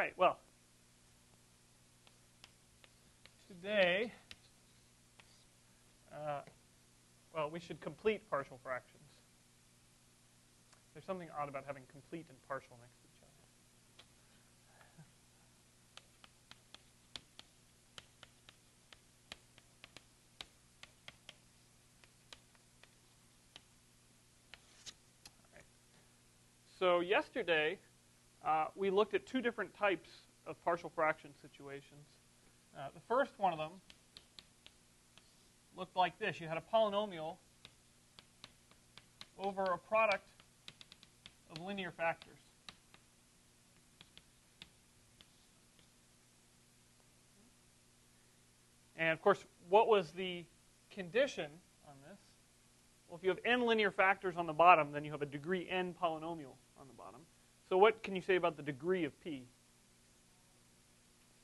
right, well, today, we should complete partial fractions. There's something odd about having complete and partial next to each other. All right. So yesterday, we looked at two different types of partial fraction situations. The first one of them looked like this. You had a polynomial over a product of linear factors. And of course, what was the condition on this? Well, if you have n linear factors on the bottom, then you have a degree n polynomial on the bottom. So what can you say about the degree of p?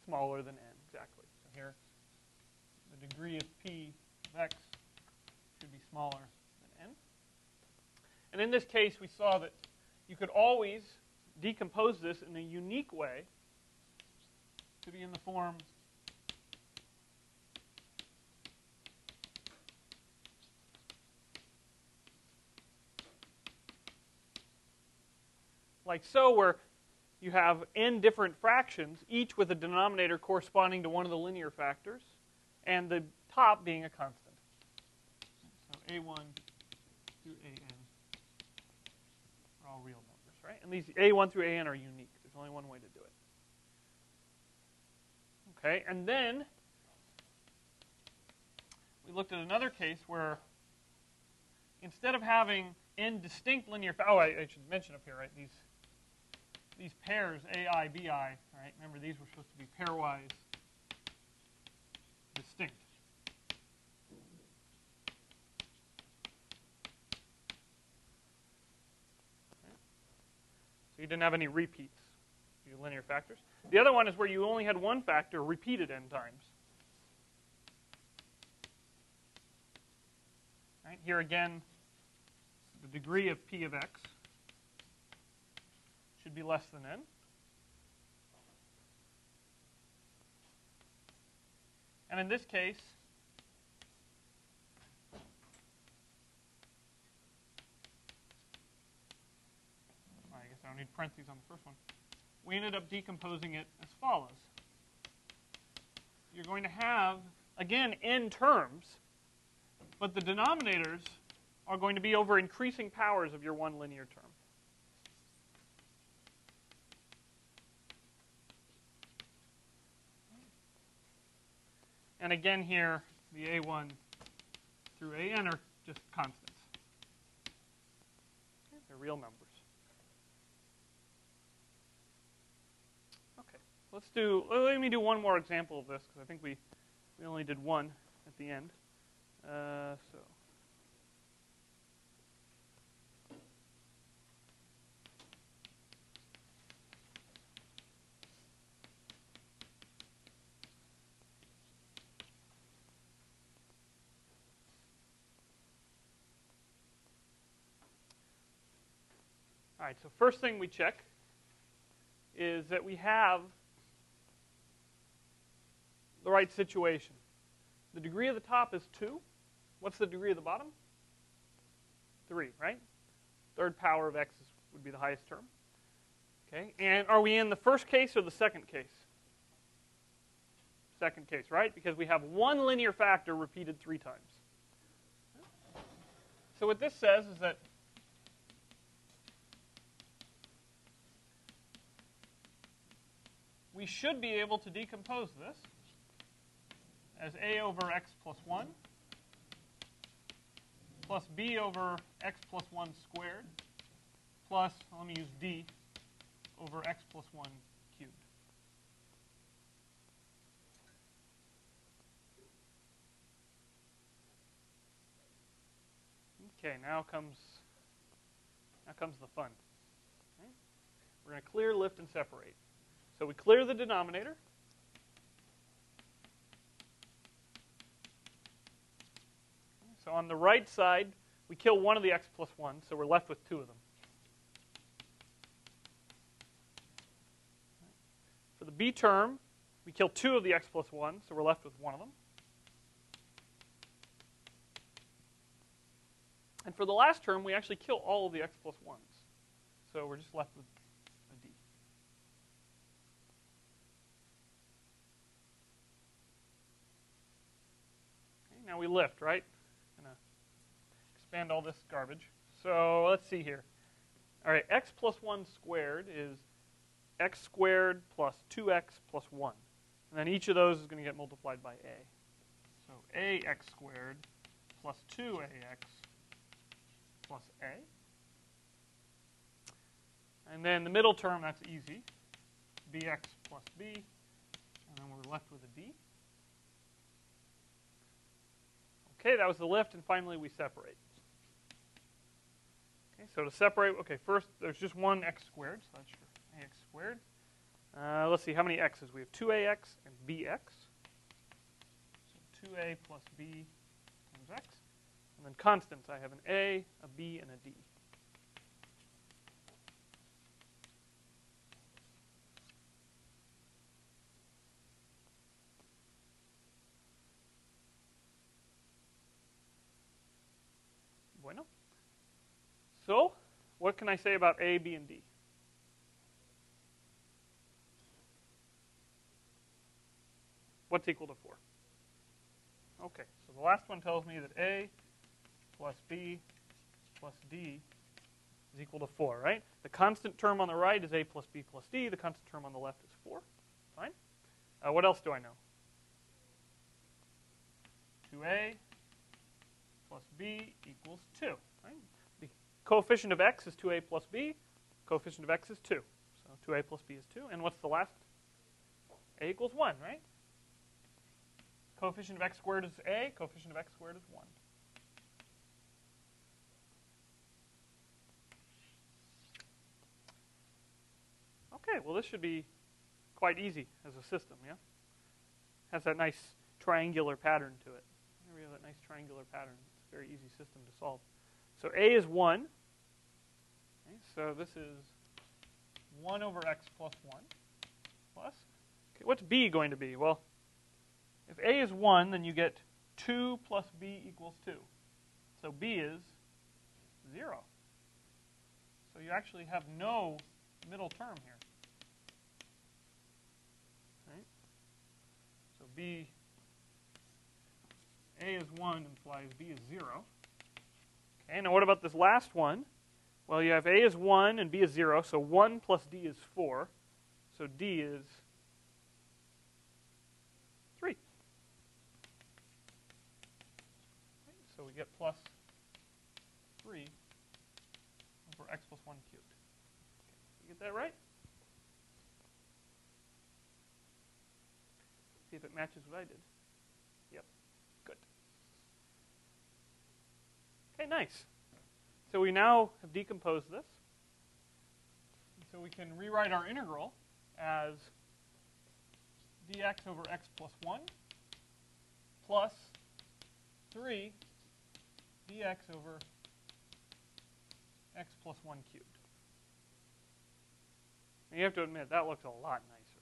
Smaller than n, exactly. So here, the degree of p of x should be smaller than n. And in this case, we saw that you could always decompose this in a unique way to be in the form like so, where you have n different fractions, each with a denominator corresponding to one of the linear factors, and the top being a constant. So a1 through an are all real numbers, right? And these a1 through an are unique. There's only one way to do it. Okay, and then we looked at another case where instead of having n distinct linear factors, I should mention up here, right, these pairs, AI, BI, right? Remember, these were supposed to be pairwise distinct. Okay. So you didn't have any repeats, your linear factors. The other one is where you only had one factor repeated n times. Right? Here again, the degree of p of x should be less than n. And in this case, I guess I don't need parentheses on the first one. We ended up decomposing it as follows. You're going to have, again, n terms, but the denominators are going to be over increasing powers of your one linear term. And again here, the a1 through an are just constants. Okay, they're real numbers. Okay, let me do one more example of this, because I think we only did one at the end. All right, so first thing we check is that we have the right situation. The degree of the top is 2. What's the degree of the bottom? 3, right? Third power of x would be the highest term. Okay, and are we in the first case or the second case? Second case, right? Because we have one linear factor repeated 3 times. So what this says is that we should be able to decompose this as a over x plus 1 plus b over x plus 1 squared plus, let me use d, over x plus 1 cubed. Okay, now comes the fun. Okay. We're going to clear, lift, and separate. So we clear the denominator. So on the right side, we kill one of the x plus 1, so we're left with 2 of them. the b term, we kill 2 of the x plus 1, so we're left with 1 of them. And for the last term, we actually kill all of the x plus 1s. So we're just left with a d. Okay, now we lift, right? Gonna expand all this garbage. So let's see here. All right, x plus 1 squared is x squared plus 2x plus 1. And then each of those is going to get multiplied by a. So ax squared plus 2ax plus a. And then the middle term, that's easy. Bx plus b. And then we're left with a d. Okay, that was the lift. And finally, we separate. Okay, so to separate, okay, first, there's just one x squared. So that's your ax squared. Let's see, how many x's? We have 2ax and bx. So 2a plus b times x. And then constants, I have an a b, and a d. Bueno. So, what can I say about a, b, and d? What's equal to 4? Okay, so the last one tells me that a plus b plus d is equal to 4, right? The constant term on the right is a plus b plus d. The constant term on the left is 4. Fine. What else do I know? 2a plus b equals 2, right? The coefficient of x is 2a plus b. Coefficient of x is 2. So 2a plus b is 2. And what's the last? A equals 1, right? Coefficient of x squared is a. Coefficient of x squared is 1. Okay, well, this should be quite easy as a system, yeah? Has that nice triangular pattern to it. Here we have that nice triangular pattern. It's a very easy system to solve. So a is 1. Okay, so this is 1 over x plus 1 plus. Okay, what's b going to be? Well, if a is 1, then you get 2 plus b equals 2. So b is 0. So you actually have no middle term here. Right? So b, a is 1 implies b is 0. Okay, now what about this last one? Well, you have a is 1 and b is 0, so 1 plus d is 4. So d is 3. So we get plus 3 over x plus 1 cubed. Okay, you get that right? See if it matches what I did. Yep, good. Okay, nice. So we now have decomposed this. So we can rewrite our integral as dx over x plus 1 plus 3 dx over x plus 1 cubed. And you have to admit, that looks a lot nicer.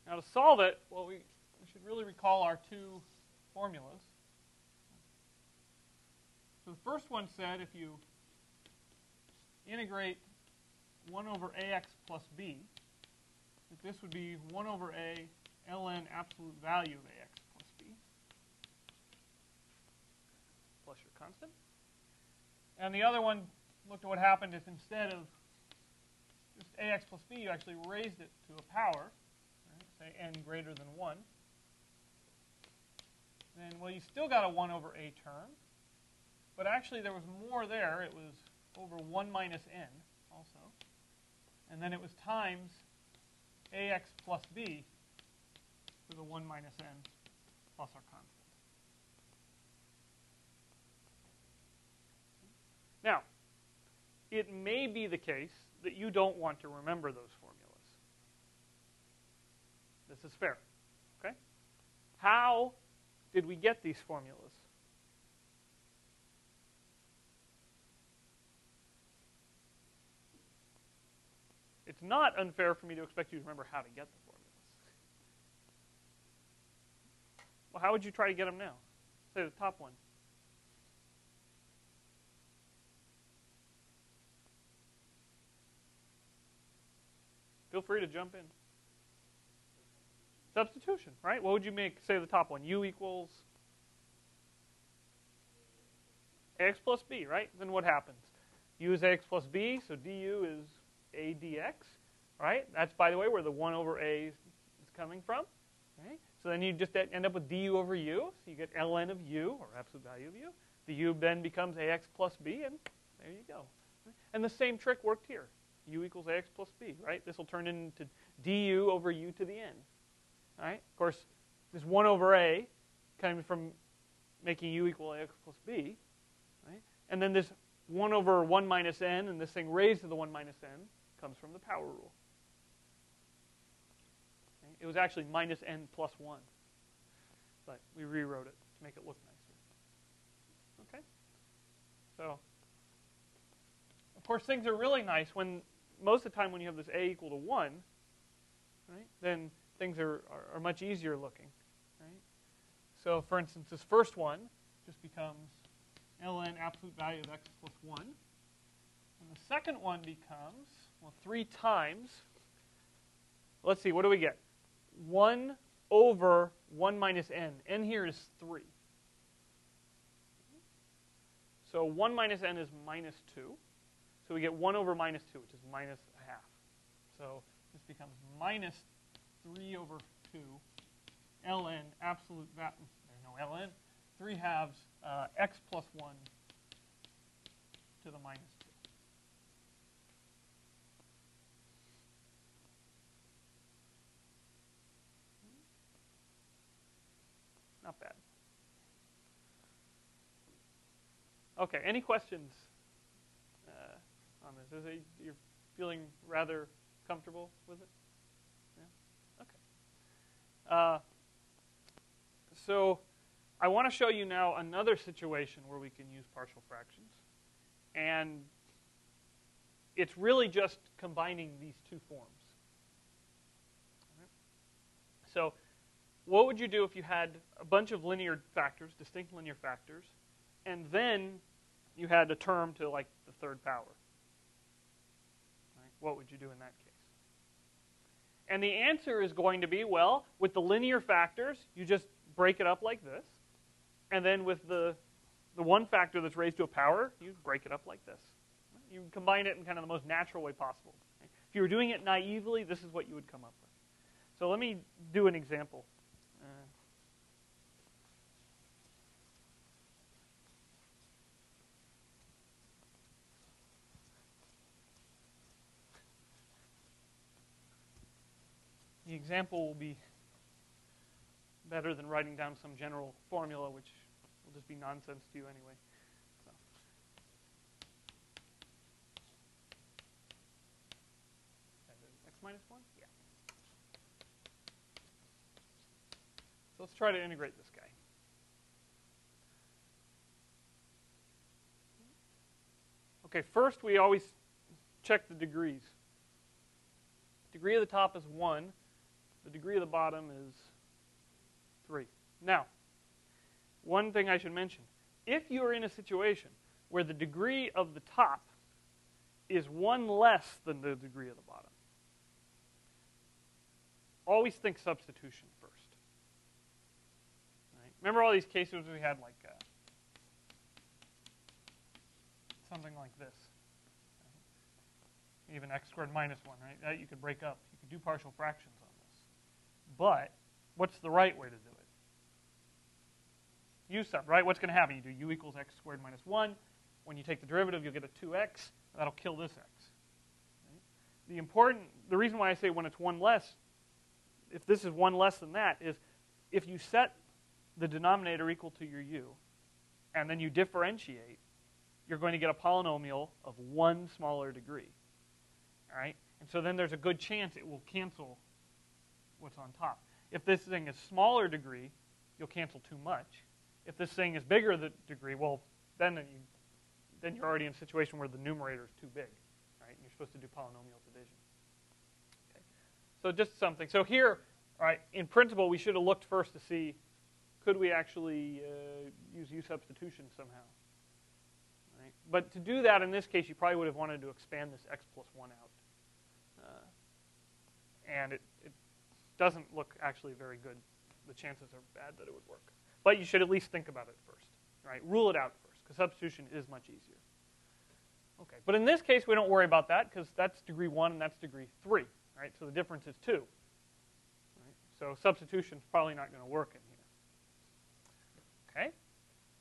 Now to solve it, well, we should really recall our two formulas. So the first one said if you integrate 1 over ax plus b, that this would be 1 over a ln absolute value of ax plus b plus your constant. And the other one looked at what happened if instead of just ax plus b, you actually raised it to a power, right, say n greater than 1. Then, well, you still got a 1 over a term, but actually there was more there. It was over 1 minus n also. And then it was times ax plus b to the 1 minus n plus our constant. Now, it may be the case that you don't want to remember those formulas. This is fair. Okay? How did we get these formulas? it's not unfair for me to expect you to remember how to get the formulas. Well, how would you try to get them now? Say the top one. Feel free to jump in. Substitution, right? What would you make, say the top one? U equals ax plus b, right? Then what happens? U is ax plus b, so du is a dx, right? That's, by the way, where the 1 over a is coming from. Right? So then you just end up with du over u, so you get ln of u, or absolute value of u. The u then becomes ax plus b, and there you go. And the same trick worked here. U equals ax plus b, right? This will turn into du over u to the n. Right? Of course, this 1 over a coming from making u equal ax plus b, right? And then this 1 over 1 minus n, and this thing raised to the 1 minus n, comes from the power rule. Okay? It was actually minus n plus 1, but we rewrote it to make it look nicer. Okay? So, of course, things are really nice when, most of the time when you have this a equal to 1, right, then things are much easier looking. Right? So, for instance, this first one just becomes ln absolute value of x plus 1. And the second one becomes, well, 3 times, let's see, what do we get? 1 over 1 minus n. N here is 3. So 1 minus n is minus 2. So we get 1 over minus 2, which is minus a half. So this becomes minus 3 over 2 ln absolute value, there's no ln, 3 halves x plus 1 to the minus 2. Not bad. Okay, any questions on this? You're feeling rather comfortable with it? Yeah? Okay. So I want to show you now another situation where we can use partial fractions. And it's really just combining these two forms. Right? So what would you do if you had a bunch of linear factors, distinct linear factors, and then you had a term to like the third power? Right? What would you do in that case? And the answer is going to be, well, with the linear factors, you just break it up like this. And then with the one factor that's raised to a power, you break it up like this. You combine it in kind of the most natural way possible. If you were doing it naively, this is what you would come up with. So let me do an example. The example will be better than writing down some general formula, which will just be nonsense to you anyway. So. X minus 1? Yeah. So let's try to integrate this guy. Okay, first we always check the degrees. Degree of the top is 1. The degree of the bottom is 3. Now, one thing I should mention. If you are in a situation where the degree of the top is 1 less than the degree of the bottom, always think substitution first. Right? Remember all these cases we had like something like this. Even x squared minus 1, right? That you could break up. You could do partial fractions on this. But what's the right way to do it? U sub, right? What's going to happen? You do u equals x squared minus 1. When you take the derivative, you'll get a 2x. That'll kill this x. Right? The reason why I say when it's 1 less, if this is 1 less than that, is if you set the denominator equal to your u, and then you differentiate, you're going to get a polynomial of 1 smaller degree. All right? And so then there's a good chance it will cancel what's on top. If this thing is smaller degree, you'll cancel too much. If this thing is bigger the degree, well, then you're already in a situation where the numerator is too big. Right? And you're supposed to do polynomial division. So just something. So here, all right, in principle, we should have looked first to see, could we actually use U substitution somehow? Right? But to do that, in this case, you probably would have wanted to expand this x plus 1 out. And it doesn't look actually very good. The chances are bad that it would work. But you should at least think about it first. Right? Rule it out first, because substitution is much easier. Okay, but in this case, we don't worry about that, because that's degree 1 and that's degree 3. Right? So the difference is 2. Right? So substitution is probably not going to work in here. Okay?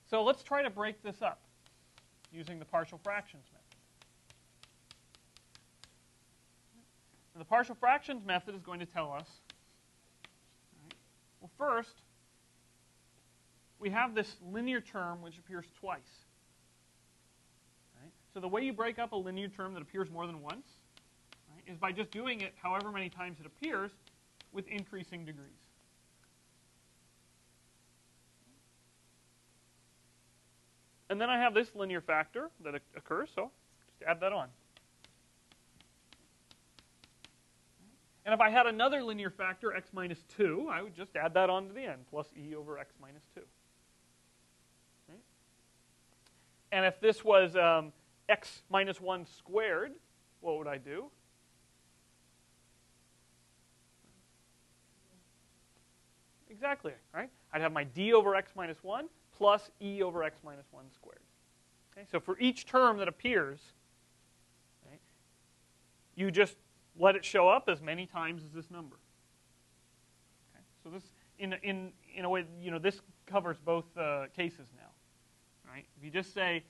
So let's try to break this up using the partial fractions method. And the partial fractions method is going to tell us, right, well, first, we have this linear term which appears twice. Right? So the way you break up a linear term that appears more than once, right, is by just doing it however many times it appears with increasing degrees. And then I have this linear factor that occurs, so just add that on. And if I had another linear factor, x minus 2, I would just add that on to the end, plus e over x minus 2. Okay? And if this was x minus 1 squared, what would I do? Exactly, right? I'd have my d over x minus 1 plus e over x minus 1 squared. Okay? So for each term that appears, right, you just let it show up as many times as this number. Okay? So this, in a way, this covers both cases now. Right? If you just say,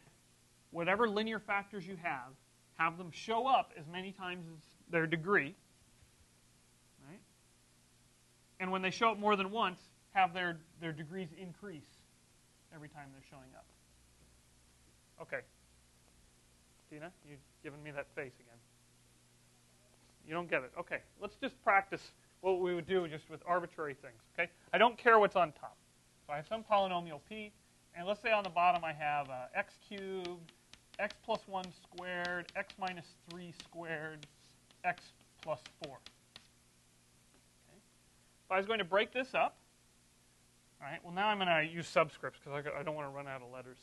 whatever linear factors you have them show up as many times as their degree. Right? And when they show up more than once, have their degrees increase every time they're showing up. Okay. Tina, you've given me that face again. You don't get it. Okay, let's just practice what we would do just with arbitrary things. Okay, I don't care what's on top. So I have some polynomial p, and let's say on the bottom I have x cubed, x plus 1 squared, x minus 3 squared, x plus 4. Okay. If I was going to break this up, all right, well now I'm going to use subscripts because I don't want to run out of letters.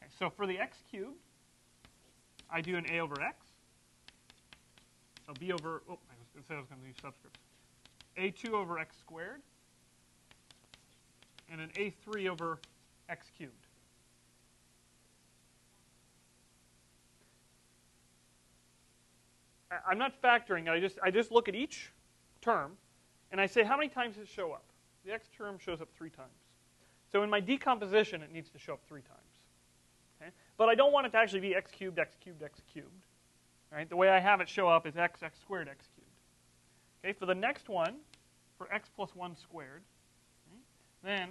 Okay, so for the x cubed, I do an a over x. So b over, I was going to say I was going to use subscripts. A2 over x squared, and an A3 over x cubed. I'm not factoring. I just look at each term, and I say how many times does it show up. The x term shows up 3 times. So in my decomposition, it needs to show up 3 times. Okay? But I don't want it to actually be x cubed, x cubed, x cubed. Right? The way I have it show up is x squared, x cubed. Okay, for the next one, for x plus 1 squared, okay, then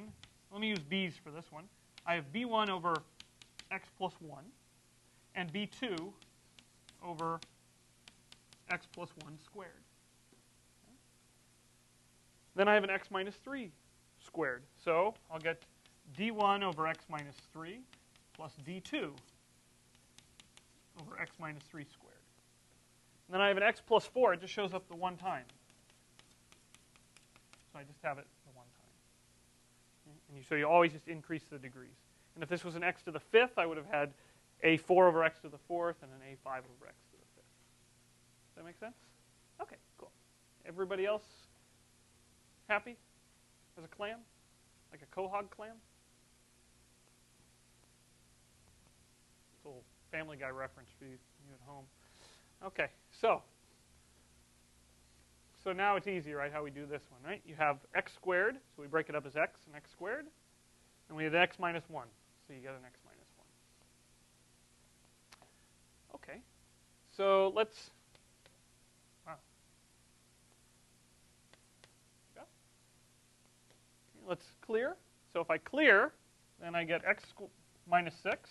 let me use b's for this one. I have b1 over x plus 1 and b2 over x plus 1 squared. Okay. Then I have an x minus 3 squared. So I'll get d1 over x minus 3 plus d2 over x minus 3 squared. And then I have an x plus 4. It just shows up the one time. So I just have it the one time. And so you always just increase the degrees. And if this was an x to the 5th, I would have had a4 over x to the 4th and an a5 over x to the 5th. Does that make sense? Okay, cool. Everybody else happy as a clam? Like a quahog clam? It's a little Family Guy reference for you at home. Okay, so now it's easy, right, how we do this one, right? You have x squared, so we break it up as x and x squared. And we have x minus 1, so you get an x minus 1. Okay, so let's, let's clear. So if I clear, then I get x minus 6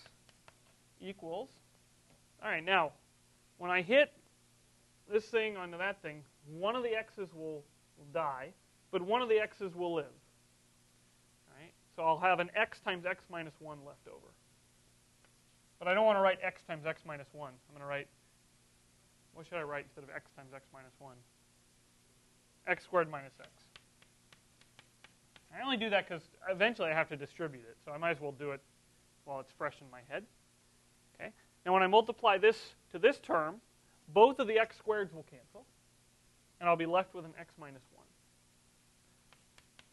equals, all right, now, when I hit this thing onto that thing, one of the x's will die, but one of the x's will live. Right? So I'll have an x times x minus 1 left over. But I don't want to write x times x minus 1. I'm going to write, what should I write instead of x times x minus 1? x squared minus x. I only do that because eventually I have to distribute it, so I might as well do it while it's fresh in my head. Okay. Now when I multiply this to this term, both of the x squareds will cancel, and I'll be left with an x minus 1.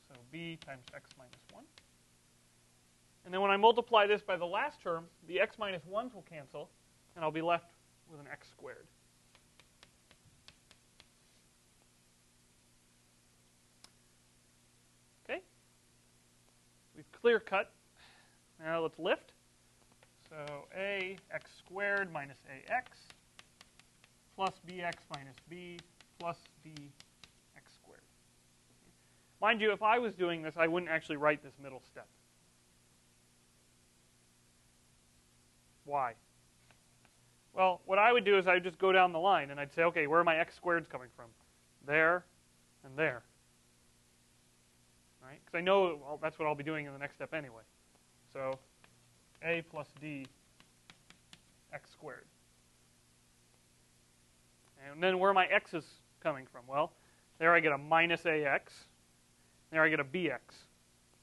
So b times x minus 1. And then when I multiply this by the last term, the x minus 1s will cancel, and I'll be left with an x squared. Okay? We've clear cut. Now let's lift. So a x squared minus ax plus bx minus b plus bx squared. Mind you, if I was doing this, I wouldn't actually write this middle step. Why? Well, what I would do is I would just go down the line, and I'd say, okay, where are my x squareds coming from? There and there. Right? Because I know, well, that's what I'll be doing in the next step anyway. So a plus d x squared. And then where are my x's coming from? Well, there I get a minus ax. There I get a bx.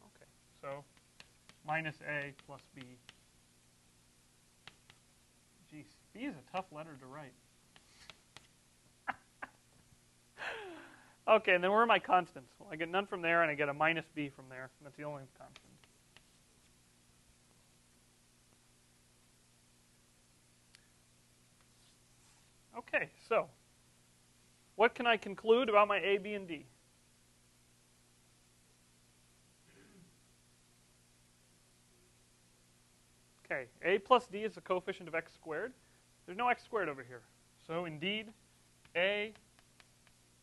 Okay, so minus a plus b. Geez, b is a tough letter to write. Okay, and then where are my constants? Well, I get none from there, and I get a minus b from there. And that's the only constant. Okay, so what can I conclude about my a, b, and d? Okay, a plus d is the coefficient of x squared. There's no x squared over here. So indeed, a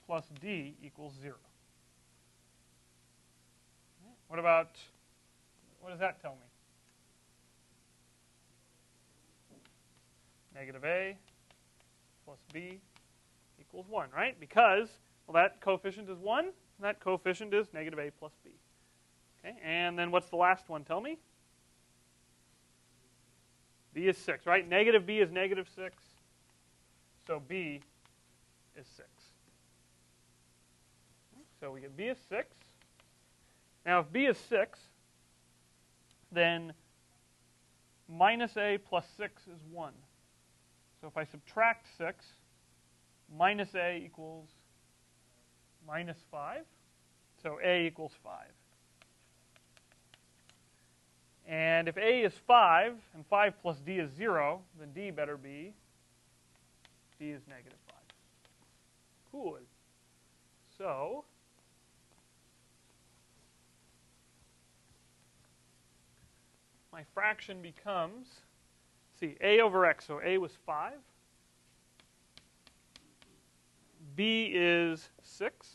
plus d equals 0. What does that tell me? Negative a plus b equals 1, right? Because, well, that coefficient is 1, and that coefficient is negative a plus b. Okay, and then what's the last one tell me? B is 6, right? Negative b is negative 6, so b is 6. So we get b is 6. Now if b is 6, then minus a plus 6 is 1. So if I subtract 6, minus a equals minus 5. So a equals 5. And if a is 5, and 5 plus d is 0, then d better be, d is negative 5. Cool. So my fraction becomes, see, a over x. So a was 5. B is 6.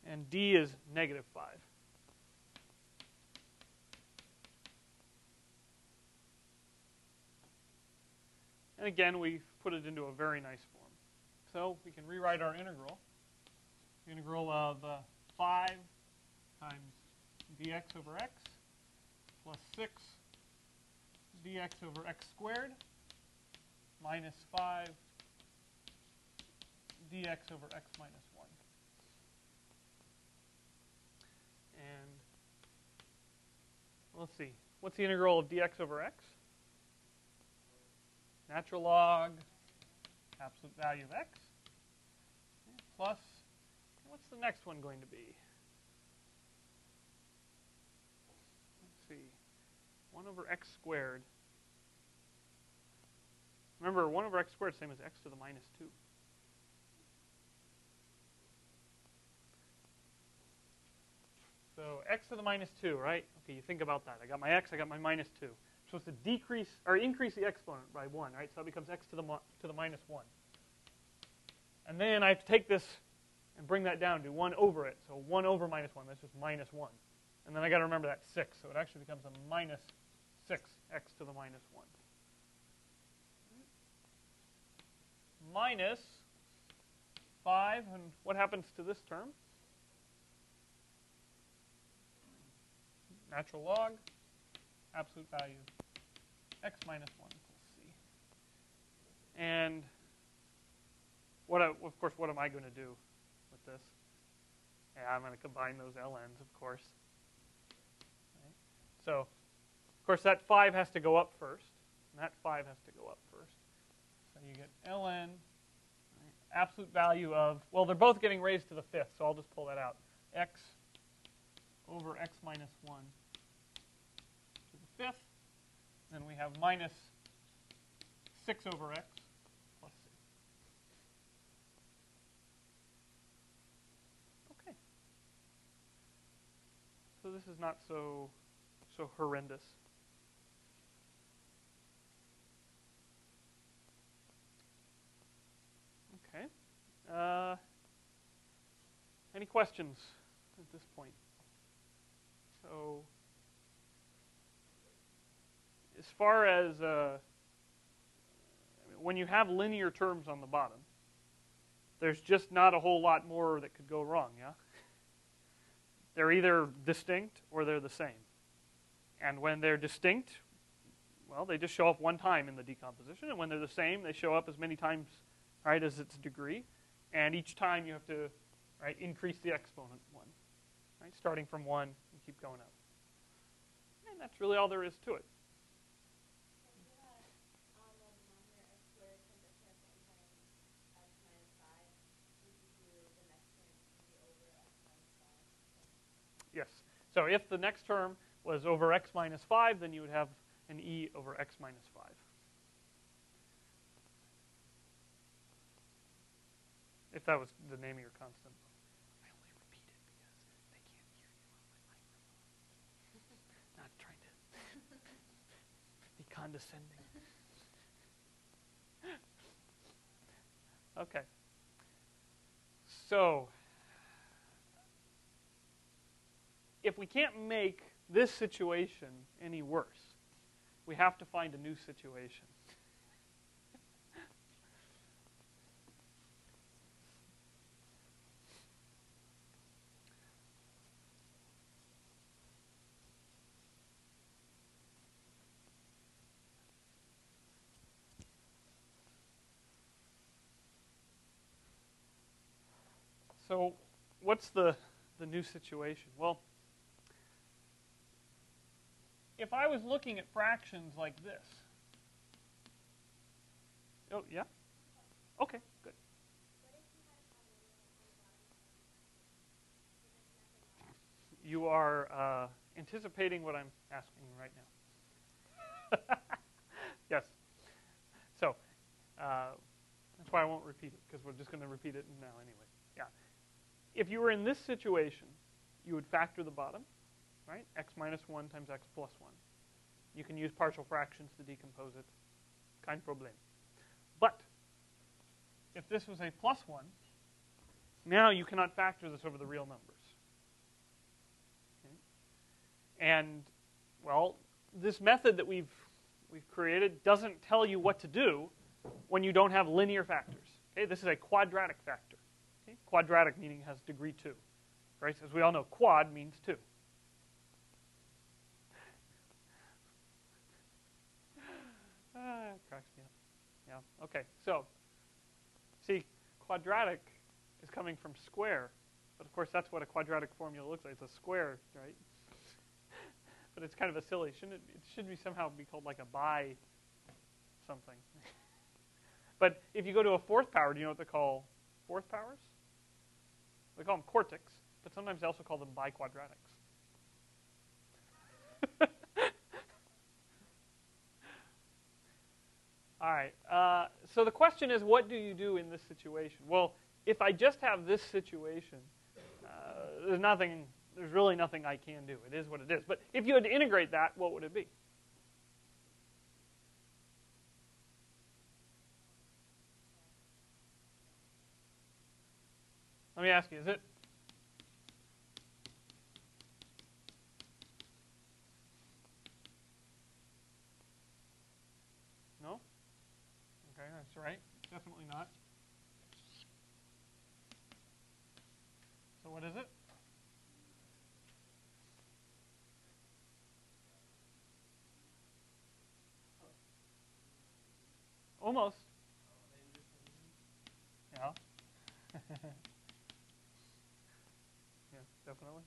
And d is negative 5. And again, we put it into a very nice form. So we can rewrite our integral. The integral of 5 times dx over x plus 6 dx over x squared minus 5 dx over x minus 1. And let's see. What's the integral of dx over x? Natural log absolute value of x plus, what's the next one going to be? Let's see. 1 over x squared. Remember, 1 over x squared is the same as x to the minus 2. So x to the minus 2, right? Okay, you think about that. I got my x, I got my minus 2. I'm supposed to decrease or increase the exponent by 1, right? So that becomes x to the minus 1. And then I have to take this and bring that down, do 1 over it. So 1 over minus 1, that's just minus 1. And then I got to remember that 6. So it actually becomes a minus 6x to the minus 1. Minus 5, and what happens to this term? Natural log, absolute value, x minus 1 equals c. And of course, what am I going to do with this? Yeah, I'm going to combine those ln's, of course. Right? So, of course, that 5 has to go up first, and that 5 has to go up first. So you get ln, right, absolute value of, well, they're both getting raised to the 5th, so I'll just pull that out. X over x minus 1 to the 5th. Then we have minus 6 over x plus c. Okay. So this is not so horrendous. Okay. Any questions at this point? So, as far as when you have linear terms on the bottom, there's just not a whole lot more that could go wrong, yeah? They're either distinct or they're the same. And when they're distinct, well, they just show up one time in the decomposition. And when they're the same, they show up as many times, right, as its degree. And each time you have to, right, increase the exponent 1, right, starting from 1 and keep going up. And that's really all there is to it. Yes. So if the next term was over x minus 5, then you would have an e over x minus 5. If that was the name of your constant. I only repeat it because they can't hear you on my microphone. Not trying to be condescending. Okay. So, if we can't make this situation any worse, we have to find a new situation. So, what's the new situation? Well, if I was looking at fractions like this. Oh, yeah? Okay, good. You are anticipating what I'm asking right now. Yes. So, that's why I won't repeat it, because we're just going to repeat it now anyway. Yeah. If you were in this situation, you would factor the bottom, right? X minus 1 times x plus 1. You can use partial fractions to decompose it. Kein Problem. But if this was a plus 1, now you cannot factor this over the real numbers. Okay? And, well, this method that we've created doesn't tell you what to do when you don't have linear factors. Okay? This is a quadratic factor. Okay? Quadratic meaning has degree 2. Right? As we all know, quad means 2. It cracks me up. Yeah, okay. So, see, quadratic is coming from square. But, of course, that's what a quadratic formula looks like. It's a square, right? But it's kind of a silly. It should be somehow be called like a bi something. But if you go to a fourth power, do you know what they call fourth powers? They call them quartics, but sometimes they also call them biquadratics. All right. So the question is, what do you do in this situation? Well, if I just have this situation, there's really nothing I can do. It is what it is. But if you had to integrate that, what would it be? Let me ask you, is it? No? Okay, that's right. Definitely not. So what is it? Almost. Yeah. Yeah, definitely.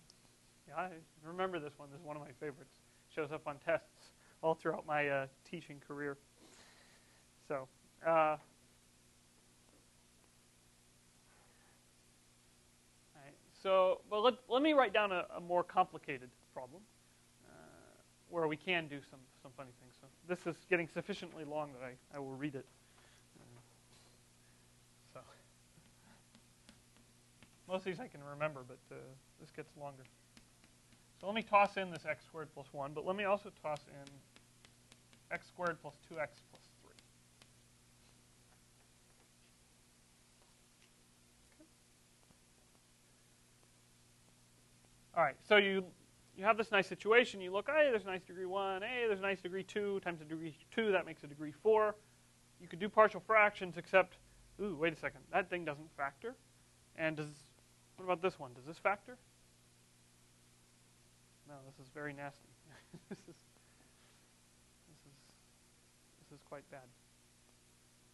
Yeah, I remember this one. This is one of my favorites. Shows up on tests all throughout my teaching career. So, all right. So, well, let me write down a more complicated problem where we can do some funny things. So this is getting sufficiently long that I will read it. So most of these I can remember, but this gets longer. So let me toss in this x squared plus 1, but let me also toss in x squared plus 2x plus 3. Okay. All right, so you have this nice situation. You look, hey, there's a nice degree 1. Hey, there's a nice degree 2 times a degree 2. That makes a degree 4. You could do partial fractions, except, ooh, wait a second. That thing doesn't factor. And what about this one? Does this factor? No, this is very nasty. this is quite bad.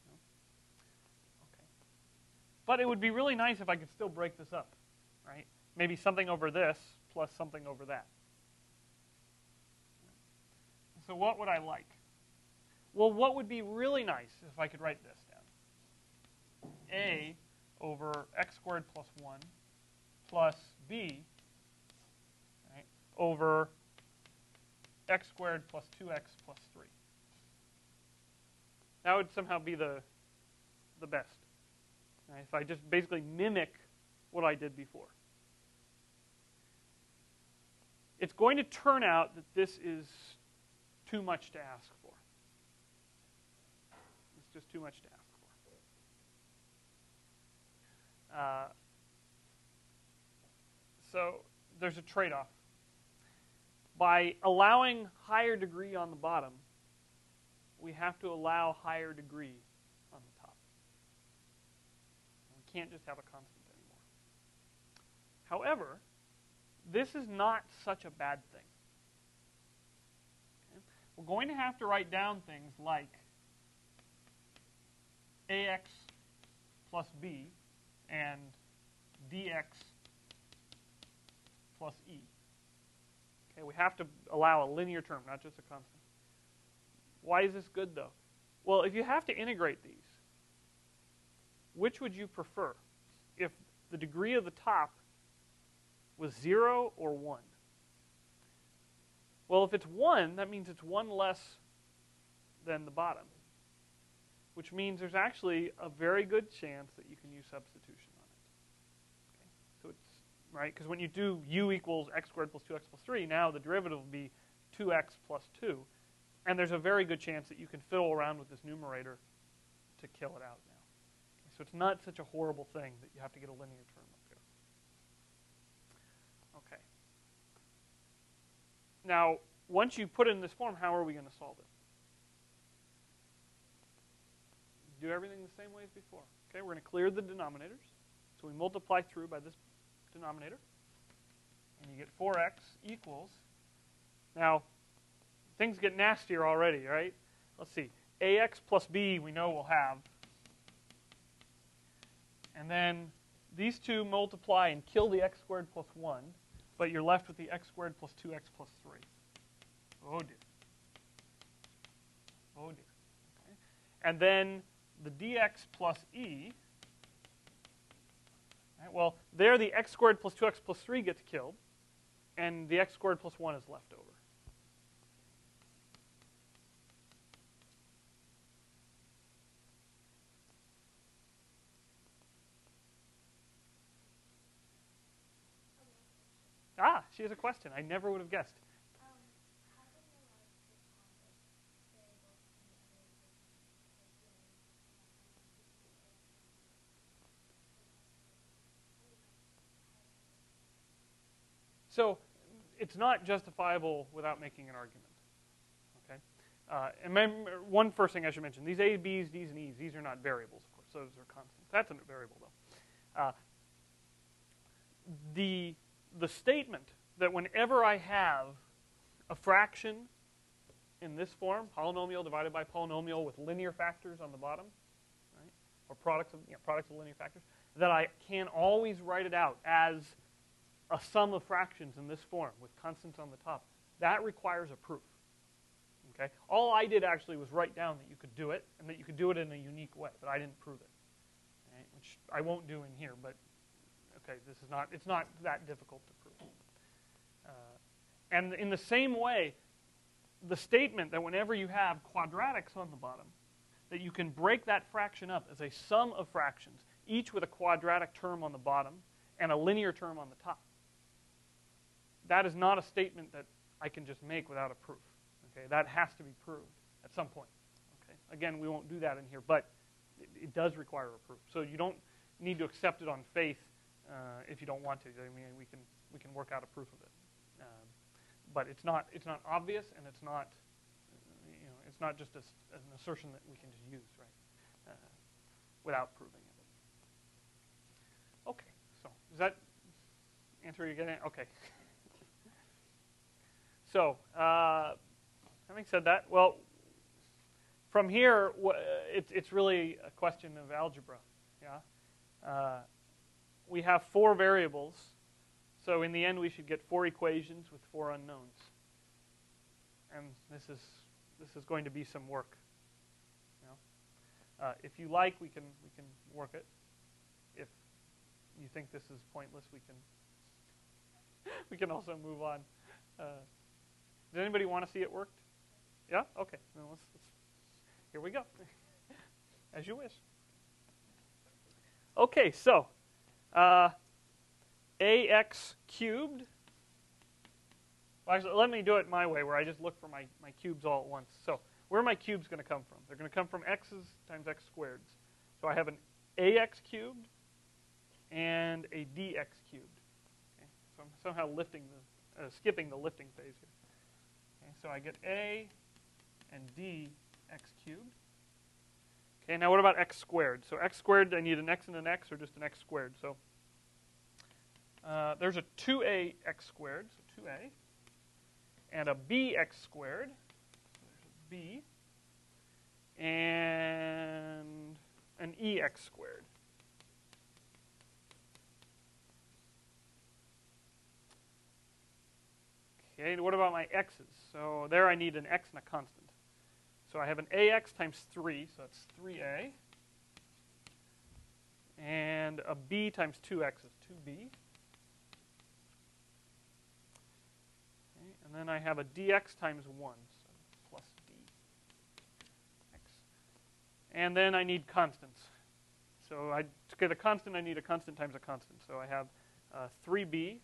No? Okay. But it would be really nice if I could still break this up, right? Maybe something over this plus something over that. So what would I like? Well, what would be really nice if I could write this down? A over x squared plus 1 plus b, right, over x squared plus 2x plus 3. That would somehow be the best. Right? If I just basically mimic what I did before. It's going to turn out that this is too much to ask for. It's just too much to ask for. So there's a trade-off. By allowing higher degree on the bottom, we have to allow higher degree on the top. We can't just have a constant anymore. However, this is not such a bad thing. Okay? We're going to have to write down things like ax plus b and dx plus e. Okay, we have to allow a linear term, not just a constant. Why is this good, though? Well, if you have to integrate these, which would you prefer? If the degree of the top was 0 or 1? Well, if it's 1, that means it's 1 less than the bottom, which means there's actually a very good chance that you can use substitution on it. Okay? So it's, right, because when you do u equals x squared plus 2x plus 3, now the derivative will be 2x plus 2. And there's a very good chance that you can fiddle around with this numerator to kill it out now. Okay, so it's not such a horrible thing that you have to get a linear term up here. Okay. Now, once you put it in this form, how are we going to solve it? Do everything the same way as before. Okay, we're going to clear the denominators. So we multiply through by this denominator. And you get 4x equals. Now, things get nastier already, right? Let's see. Ax plus b we know we'll have. And then these two multiply and kill the x squared plus 1. But you're left with the x squared plus 2x plus 3. Oh, dear. Oh, dear. Okay. And then the dx plus e. Right, well, there the x squared plus 2x plus 3 gets killed. And the x squared plus 1 is left over. Ah, she has a question. I never would have guessed. So it's not justifiable without making an argument. Okay. And remember, one first thing I should mention: these a, b's, d's, and e's. These are not variables, of course. Those are constants. That's a variable, though. The statement that whenever I have a fraction in this form, polynomial divided by polynomial with linear factors on the bottom, right, or products of linear factors, that I can always write it out as a sum of fractions in this form with constants on the top, that requires a proof. Okay? All I did actually was write down that you could do it, and that you could do it in a unique way, but I didn't prove it, right? Which I won't do in here, but okay, it's not that difficult to prove. And in the same way, the statement that whenever you have quadratics on the bottom, that you can break that fraction up as a sum of fractions, each with a quadratic term on the bottom and a linear term on the top. That is not a statement that I can just make without a proof. Okay, that has to be proved at some point. Okay, again, we won't do that in here, but it does require a proof. So you don't need to accept it on faith if you don't want to. I mean, we can work out a proof of it. But it's not obvious, and it's not just an assertion that we can just use, right? Without proving it. Okay, so does that answer you again? Okay. So having said that, well, from here it's really a question of algebra. Yeah, we have 4 variables. So in the end, we should get 4 equations with 4 unknowns. And this is going to be some work. You know? If you like, we can work it. If you think this is pointless, we can also move on. Does anybody want to see it worked? Yeah? Okay. Well, let's here we go. As you wish. Okay, so ax cubed. Well, actually, let me do it my way, where I just look for my cubes all at once. So where are my cubes going to come from? They're going to come from x's times x squared. So I have an ax cubed and a dx cubed. Okay? So I'm somehow skipping the lifting phase here. Okay, so I get a and dx cubed. Okay, now what about x squared? So x squared, I need an x and an x, or just an x squared. So there's a 2a x squared, so 2a, and a bx squared, so there's a b, and an ex squared. Okay, what about my x's? So there I need an x and a constant. So I have an ax times 3, so that's 3a, and a b times 2x is 2b. And then I have a dx times 1, so plus dx. And then I need constants. So to get a constant, I need a constant times a constant. So I have 3b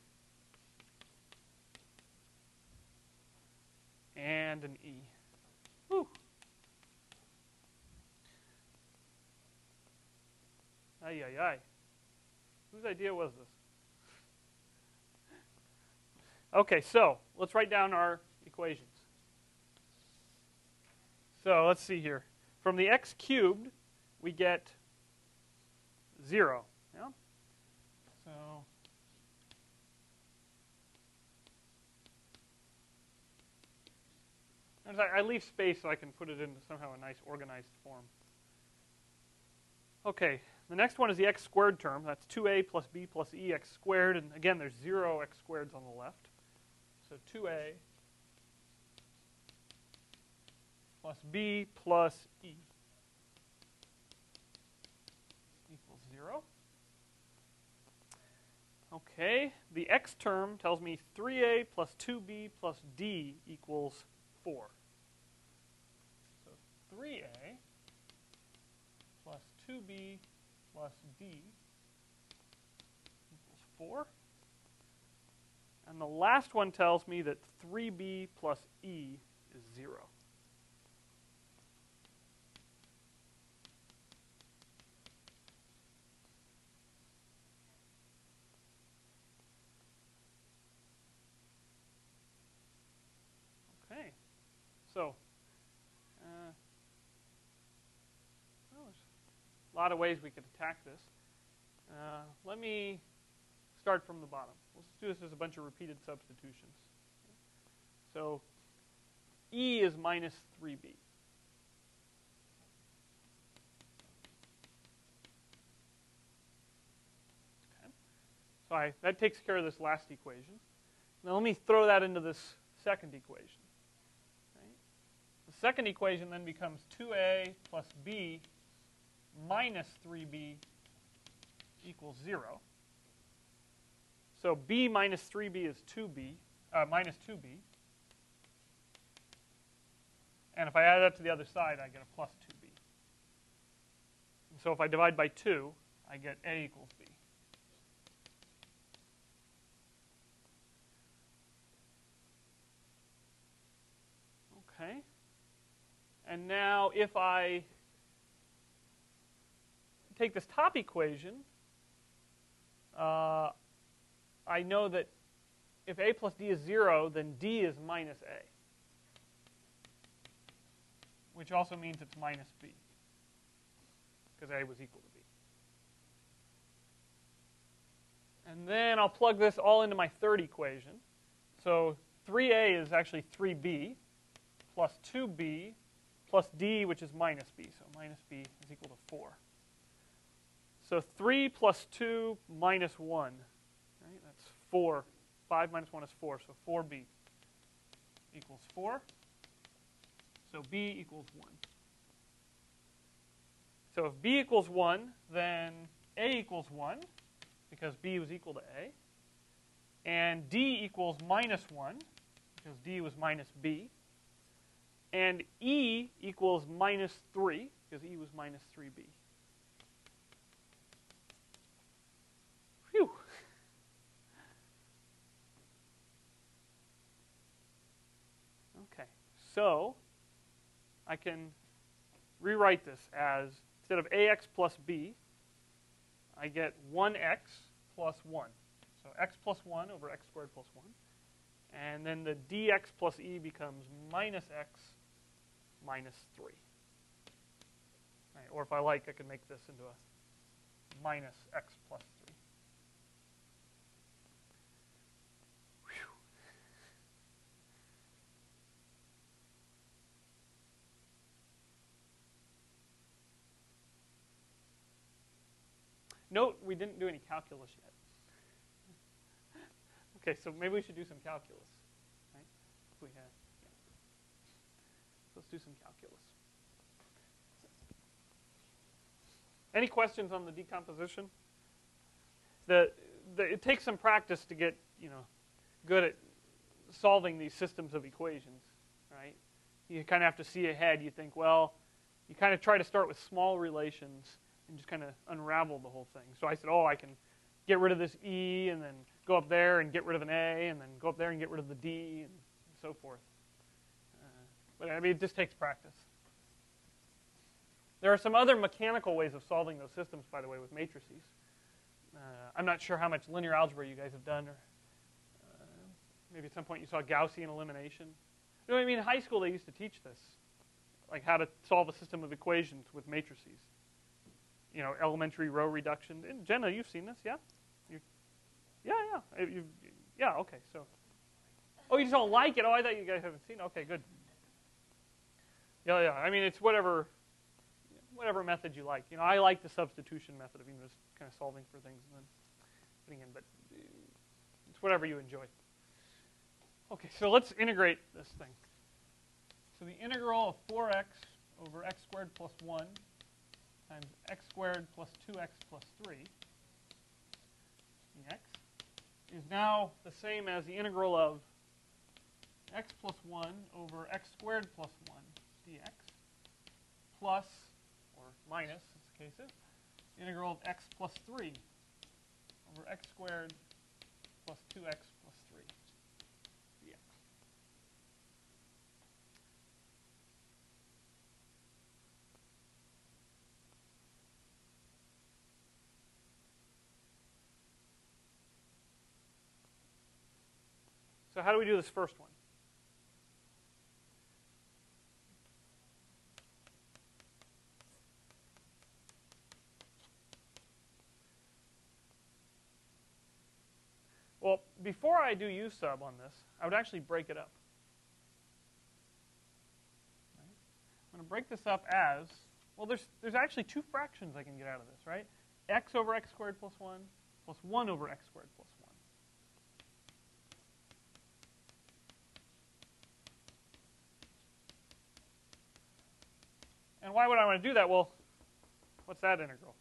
and an e. Whew. Ay, ay, ay. Whose idea was this? Okay, so let's write down our equations. So let's see here. From the x cubed, we get 0. Yeah? So I leave space so I can put it into somehow a nice organized form. Okay, the next one is the x squared term. That's 2a plus b plus ex squared. And again, there's 0 x squareds on the left. So 2a plus b plus e equals 0. Okay, the x term tells me 3a plus 2b plus d equals 4. So 3a plus 2b plus d equals 4. And the last one tells me that 3b plus e is 0. Okay. So, well, there's a lot of ways we could attack this. Let me start from the bottom. Let's do this as a bunch of repeated substitutions. So e is minus 3b. So that takes care of this last equation. Now let me throw that into this second equation. Right? The second equation then becomes 2a plus b minus 3b equals 0. So b minus 3b is 2b, minus 2b. And if I add that to the other side, I get a plus 2b. And so if I divide by 2, I get a equals b. Okay. And now if I take this top equation, I know that if a plus d is 0, then d is minus a, which also means it's minus b, because a was equal to b. And then I'll plug this all into my third equation. So 3a is actually 3b plus 2b plus d, which is minus b. So minus b is equal to 4. So 3 plus 2 minus 1. Right? That's 4. 5 minus 1 is 4. So 4b equals 4. So b equals 1. So if b equals 1, then a equals 1, because b was equal to a. And d equals minus 1, because d was minus b. And e equals minus 3, because e was minus 3b. Phew. Okay, so I can rewrite this as, instead of ax plus b, I get 1x plus 1. So x plus 1 over x squared plus 1. And then the dx plus e becomes minus x minus 3. Right, or if I like, I can make this into a minus x plus 3. Whew. Note, we didn't do any calculus yet. Okay, so maybe we should do some calculus, right? If we have, yeah. So let's do some calculus. Any questions on the decomposition? It takes some practice to get, good at solving these systems of equations, right? You kind of have to see ahead. You think, well, you kind of try to start with small relations and just kind of unravel the whole thing. So I said, I can get rid of this e and then go up there and get rid of an a and then go up there and get rid of the d and so forth. But I mean, it just takes practice. There are some other mechanical ways of solving those systems, by the way, with matrices. I'm not sure how much linear algebra you guys have done, or maybe at some point you saw Gaussian elimination. You know what I mean? In high school, they used to teach this, like how to solve a system of equations with matrices. Elementary row reduction. And Jenna, you've seen this, yeah? Yeah. Okay. So, you just don't like it? Oh, I thought you guys haven't seen it. Okay, good. Yeah. I mean, it's whatever method you like. I like the substitution method of just kind of solving for things and then putting in, but it's whatever you enjoy. Okay, so let's integrate this thing. So the integral of 4x over x squared plus 1 times x squared plus 2x plus 3 dx is now the same as the integral of x plus 1 over x squared plus 1 dx plus, or minus, as the case is, the integral of x plus 3 over x squared plus 2x plus 3 dx. So how do we do this first one? Well, before I do u sub on this, I would actually break it up. Right? I'm going to break this up as, well, there's actually two fractions I can get out of this, right? X over x squared plus 1 plus 1 over x squared plus 1. And why would I want to do that? Well, what's that integral?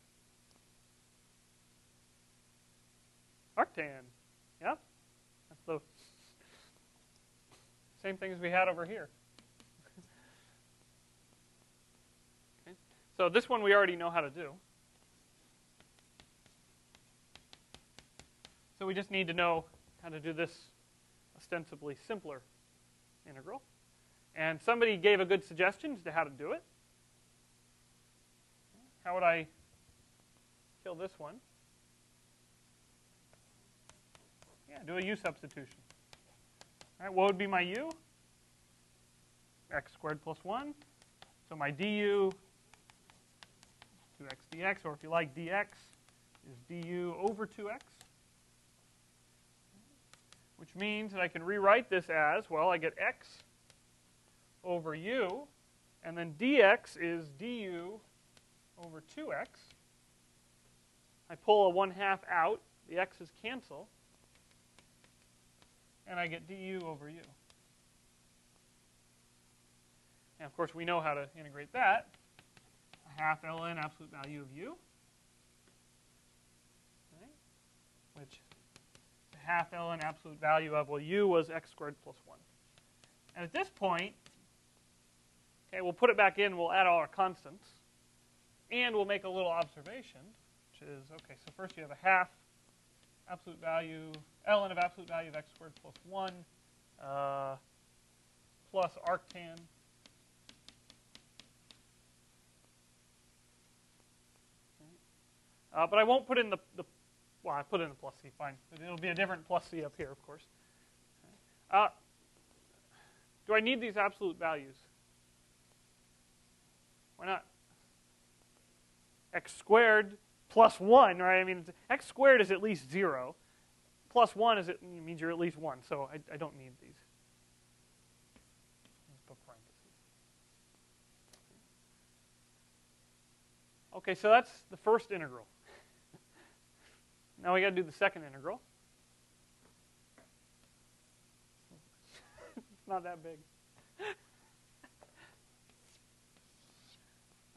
Arctan. Yeah? That's the same thing as we had over here. Okay. So this one we already know how to do. So we just need to know how to do this ostensibly simpler integral. And somebody gave a good suggestion as to how to do it. How would I kill this one? Yeah, do a u substitution. All right, what would be my u? X squared plus 1. So my du, 2x dx, or if you like dx, is du over 2x. Which means that I can rewrite this as, well, I get x over u, and then dx is du over 2x. I pull a 1/2 out, the x's cancel, and I get du over u. And of course, we know how to integrate that. A half ln absolute value of u, right? Which half ln absolute value of, well, u was x squared plus 1. And at this point, okay, we'll put it back in, we'll add all our constants, and we'll make a little observation, which is, okay, so first you have a half absolute value, ln of absolute value of x squared plus 1, plus arctan. Okay. But I won't put in the well, I put in the plus c, fine. It'll be a different plus c up here, of course. Okay. Do I need these absolute values? Why not? X squared plus 1, right? I mean, x squared is at least 0. Plus 1 is means you're at least 1, so I don't need these. Let's put parentheses. Okay, so that's the first integral. Now we got to do the second integral. It's not that big.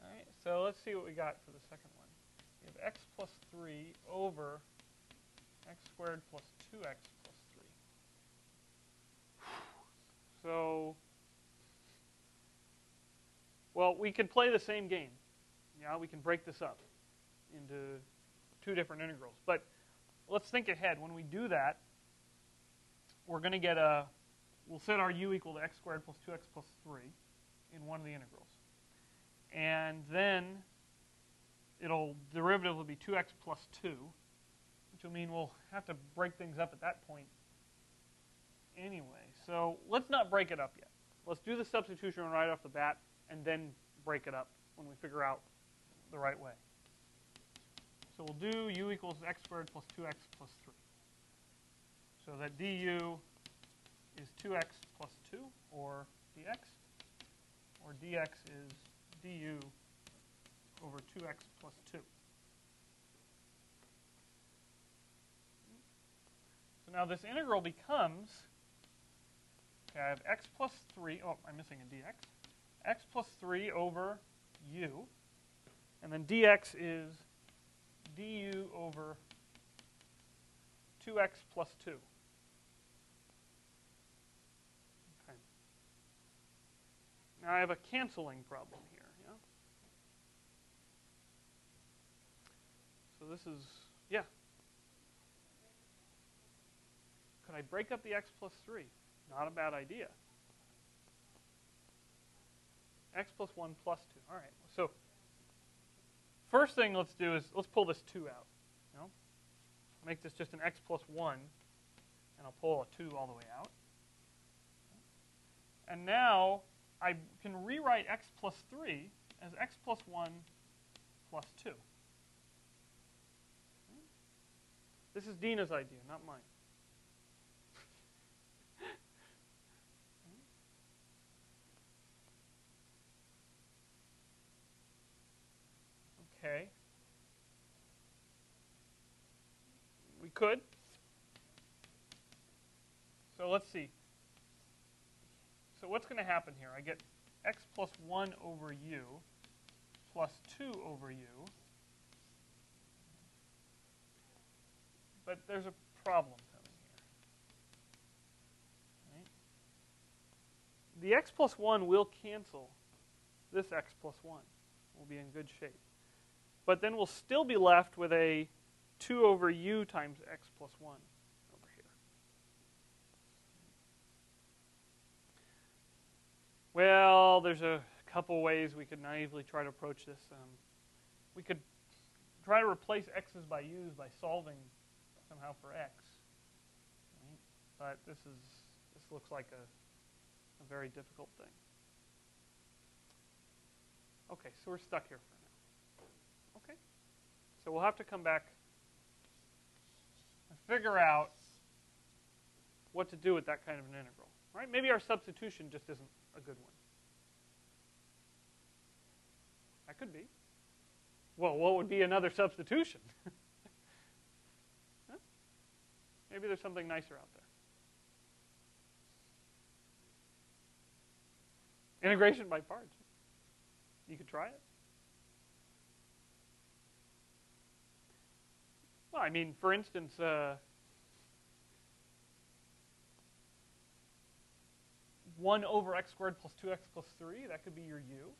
All right, so let's see what we got for the second one. We have x plus 3 over x squared plus 2x plus 3. So, well, we can play the same game. Yeah, we can break this up into two different integrals. But let's think ahead. When we do that, we're going to get we'll set our u equal to x squared plus 2x plus 3 in one of the integrals. And then derivative will be 2x plus 2, which will mean we'll have to break things up at that point anyway. So let's not break it up yet. Let's do the substitution right off the bat and then break it up when we figure out the right way. So we'll do u equals x squared plus 2x plus 3. So that du is 2x plus 2, or dx, or dx is du over 2x plus 2. So now this integral becomes, okay, I have x plus 3, oh, I'm missing a dx, x plus 3 over u, and then dx is du over 2x plus 2. Okay. Now I have a canceling problem here. Yeah? So this is, yeah. Could I break up the x plus 3? Not a bad idea. X plus 1 plus 2. All right. So first thing let's do is let's pull this 2 out. You know? Make this just an x plus 1, and I'll pull a 2 all the way out. And now I can rewrite x plus 3 as x plus 1 plus 2. This is Dina's idea, not mine. Okay. could. So let's see. So what's going to happen here? I get x plus 1 over u plus 2 over u. But there's a problem coming here. Right? The x plus 1 will cancel this x plus 1. We'll be in good shape. But then we'll still be left with a 2 over u times x plus 1 over here. Well, there's a couple ways we could naively try to approach this. We could try to replace x's by u's by solving somehow for x. Right? But this looks like a very difficult thing. Okay, so we're stuck here for now. Okay, so we'll have to come back and figure out what to do with that kind of an integral. Right? Maybe our substitution just isn't a good one. That could be. Well, what would be another substitution? Huh? Maybe there's something nicer out there. Integration by parts. You could try it. Well, I mean, for instance, 1 over x squared plus 2x plus 3, that could be your u.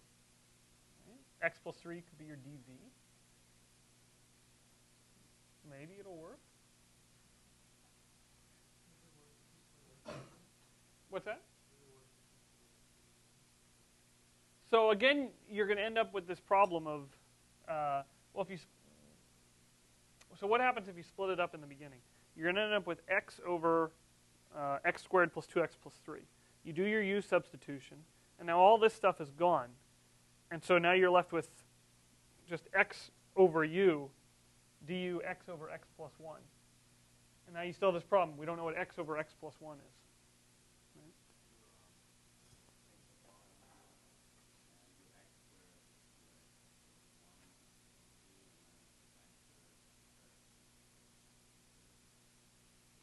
Right? X plus 3 could be your dv. Maybe it'll work. What's that? So again, you're going to end up with this problem of, so what happens if you split it up in the beginning? You're going to end up with x over x squared plus 2x plus 3. You do your u substitution, and now all this stuff is gone. And so now you're left with just x over u du x over x plus 1. And now you still have this problem. We don't know what x over x plus 1 is. Right?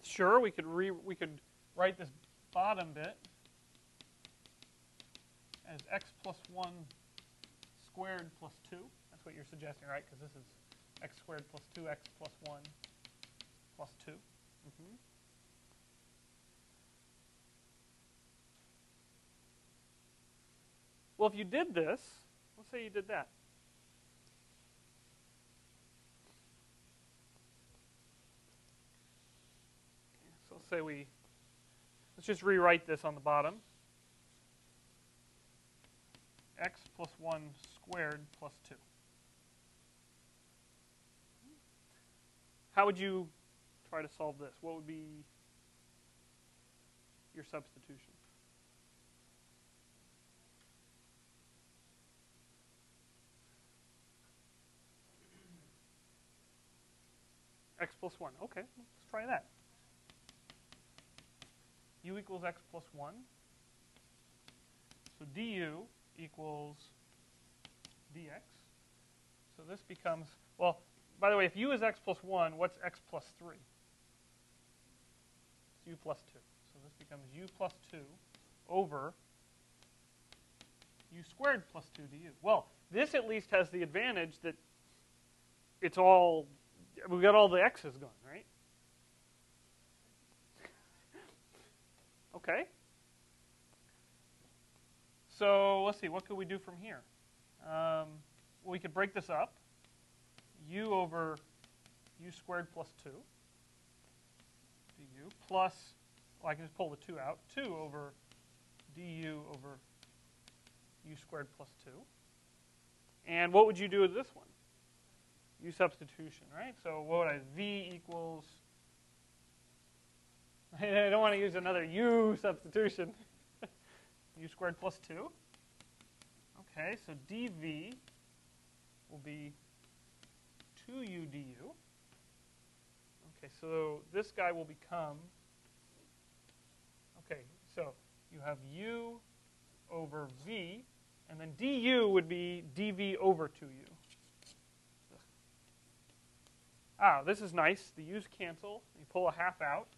Sure, we could write this bottom bit as x plus 1 squared plus 2. That's what you're suggesting, right? Because this is x squared plus 2x plus 1 plus 2. Mm-hmm. Well, if you did this, let's say you did that. So let's say let's just rewrite this on the bottom. X plus 1 squared plus 2. How would you try to solve this? What would be your substitution? X plus 1. Okay, let's try that. U equals x plus 1. So du equals dx. So this becomes, well, by the way, if u is x plus 1, what's x plus 3? It's u plus 2. So this becomes u plus 2 over u squared plus 2 du. Well, this at least has the advantage that it's all, we've got all the x's gone, right? Okay. So let's see, what could we do from here? We could break this up. U over u squared plus 2 du plus, well, I can just pull the 2 out, 2 over du over u squared plus 2. And what would you do with this one? U substitution, right? So what would I, v equals, I don't want to use another u substitution. U squared plus 2. Okay, so dv will be 2u du. Okay, so this guy will become, okay, so you have u over v, and then du would be dv over 2u. this is nice. The u's cancel. You pull a half out.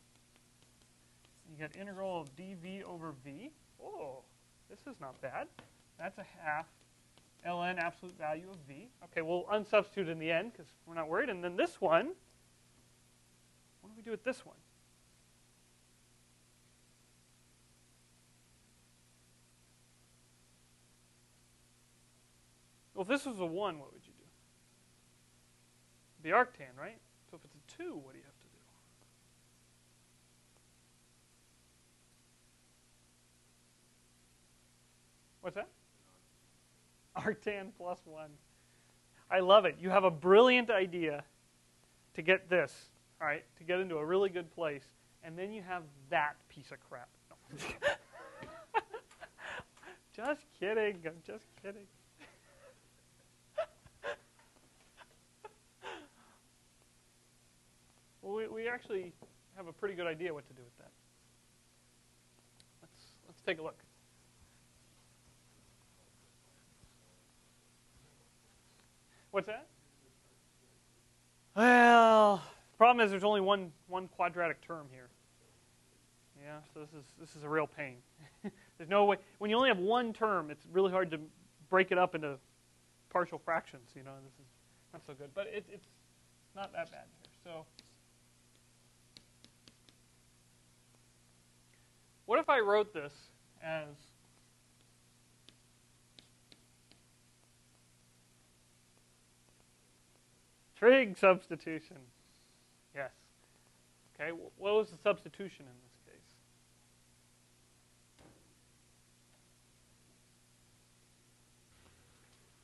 You get integral of dv over v. Oh, this is not bad. That's a half ln absolute value of v. Okay, we'll unsubstitute in the end because we're not worried. And then this one, what do we do with this one? Well, if this was a 1, what would you do? The arctan, right? So if it's a 2, what do you have to do? What's that? Arctan plus 1. I love it. You have a brilliant idea to get this, all right, to get into a really good place, and then you have that piece of crap. No. Just kidding. I'm just kidding. Well, we actually have a pretty good idea what to do with that. Let's take a look. What's that? Well, the problem is there's only one quadratic term here. Yeah, so this is a real pain. There's no way. When you only have one term, it's really hard to break it up into partial fractions. You know, this is not so good. But it's not that bad here. So what if I wrote this as trig substitution? Yes. Okay, what was the substitution in this case?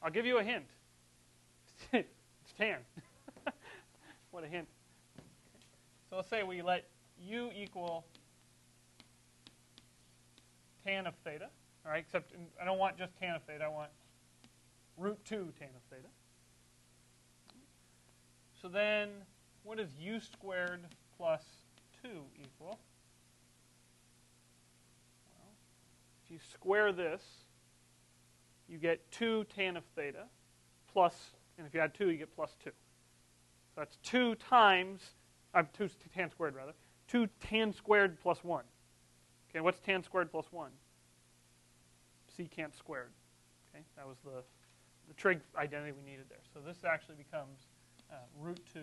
I'll give you a hint. It's tan. What a hint. Okay. So let's say we let u equal tan of theta. All right, except I don't want just tan of theta. I want root 2 tan of theta. So then what does u squared plus 2 equal? Well, if you square this, you get 2 tan of theta plus, and if you add 2, you get plus 2. So that's 2 times, 2 tan squared rather, 2 tan squared plus 1. Okay, what's tan squared plus 1? Secant squared. Okay, that was the trig identity we needed there. So this actually becomes root 2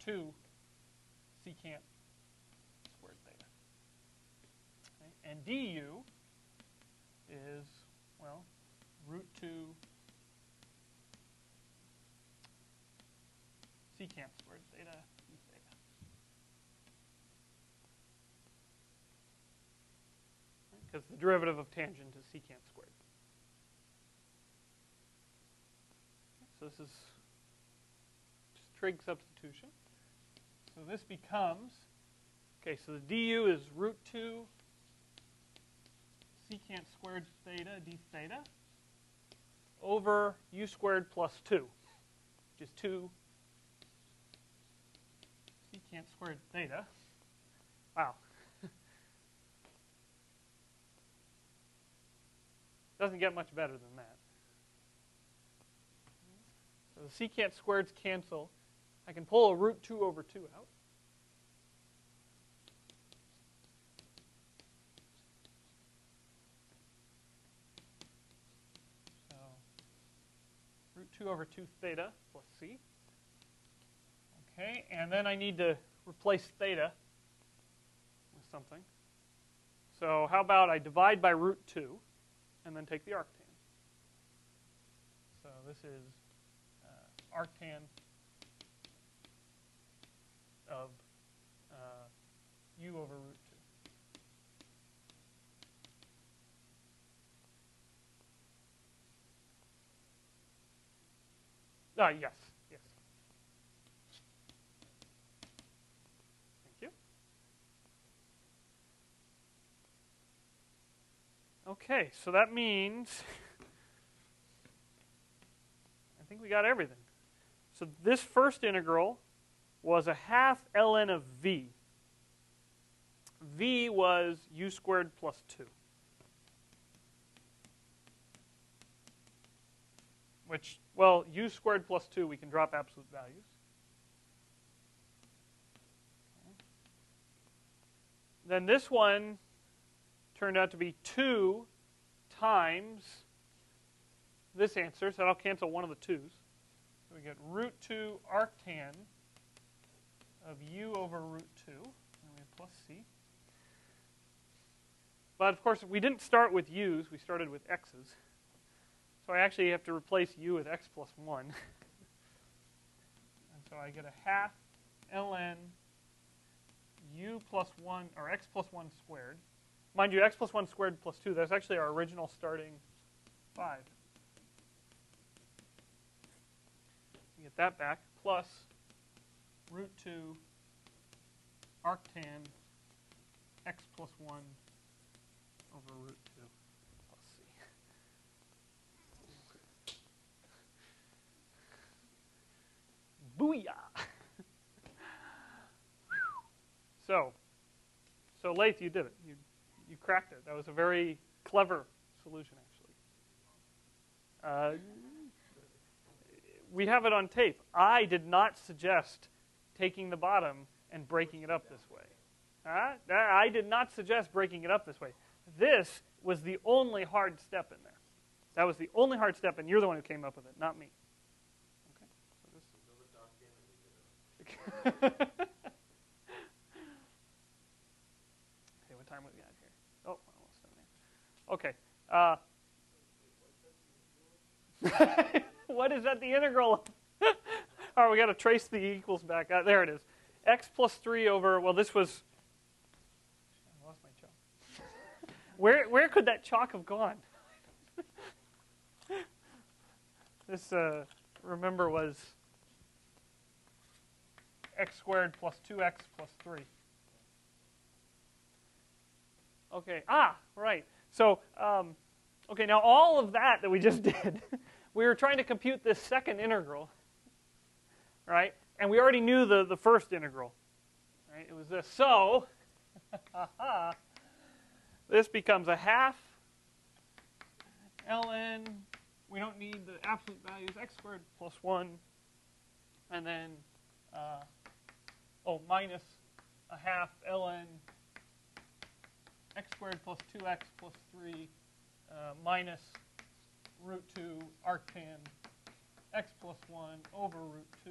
2 secant squared theta. Okay, and du is, well, root 2 secant squared theta d theta. Because the derivative of tangent is secant squared. So this is just trig substitution. So this becomes, okay, so the du is root 2 secant squared theta d theta over u squared plus 2, which is 2 secant squared theta. Wow. Doesn't get much better than that. So the secant squareds cancel. I can pull a root 2 over 2 out. So root 2 over 2 theta plus c. Okay, and then I need to replace theta with something. So how about I divide by root 2 and then take the arctan. So this is arctan of u over root 2. Yes. Yes. Thank you. Okay, so that means I think we got everything. So this first integral was a half ln of v. V was u squared plus 2. which, well, u squared plus 2, we can drop absolute values. Then this one turned out to be 2 times this answer, so that'll cancel one of the 2's. So we get root 2 arctan of u over root 2, and we have plus c. But of course, we didn't start with u's, we started with x's. So I actually have to replace u with x plus 1. And so I get a half ln u plus 1, or x plus 1 squared. Mind you, x plus 1 squared plus 2, that's actually our original starting 5. We get that back, plus root 2 arctan x plus 1 over root 2 plus c. Booyah! So Lath, you did it. You cracked it. That was a very clever solution, actually. We have it on tape. I did not suggest taking the bottom and breaking it up this way. I did not suggest breaking it up this way. This was the only hard step in there. That was the only hard step, and you're the one who came up with it, not me. Okay. So this. Okay, what time we got here? Oh, almost done here. Okay. What is that the integral of? All right, we got to trace the equals back out. There it is. X plus 3 over, well, this was, I lost my chalk. Where could that chalk have gone? This, remember, was x squared plus 2x plus 3. Okay, right. So, okay, now all of that we just did, we were trying to compute this second integral, right? And we already knew the first integral, right? It was this. So, this becomes a half ln, we don't need the absolute values, x squared plus 1, and then, minus a half ln x squared plus 2x plus 3 minus root 2 arctan x plus 1 over root 2